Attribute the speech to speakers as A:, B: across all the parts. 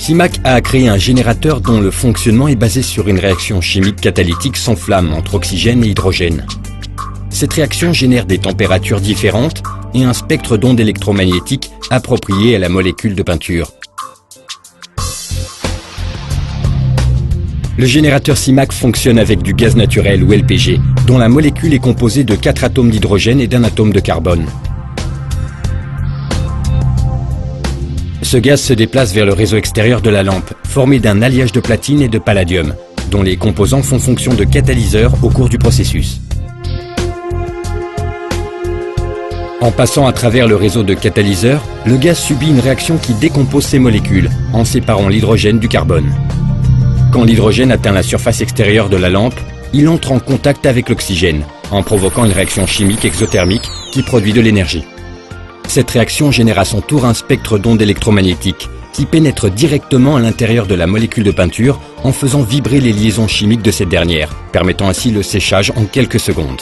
A: Simac a créé un générateur dont le fonctionnement est basé sur une réaction chimique catalytique sans flamme entre oxygène et hydrogène. Cette réaction génère des températures différentes et un spectre d'ondes électromagnétiques approprié à la molécule de peinture. Le générateur Simac fonctionne avec du gaz naturel ou LPG, dont la molécule est composée de 4 atomes d'hydrogène et d'un atome de carbone. Ce gaz se déplace vers le réseau extérieur de la lampe, formé d'un alliage de platine et de palladium, dont les composants font fonction de catalyseurs au cours du processus. En passant à travers le réseau de catalyseurs, le gaz subit une réaction qui décompose ces molécules, en séparant l'hydrogène du carbone. Quand l'hydrogène atteint la surface extérieure de la lampe, il entre en contact avec l'oxygène, en provoquant une réaction chimique exothermique qui produit de l'énergie. Cette réaction génère à son tour un spectre d'ondes électromagnétiques qui pénètre directement à l'intérieur de la molécule de peinture en faisant vibrer les liaisons chimiques de cette dernière, permettant ainsi le séchage en quelques secondes.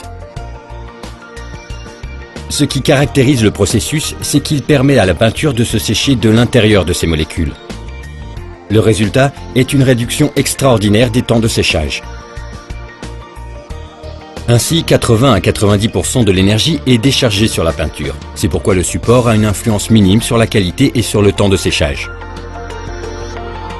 A: Ce qui caractérise le processus, c'est qu'il permet à la peinture de se sécher de l'intérieur de ces molécules. Le résultat est une réduction extraordinaire des temps de séchage. Ainsi, 80 à 90% de l'énergie est déchargée sur la peinture. C'est pourquoi le support a une influence minime sur la qualité et sur le temps de séchage.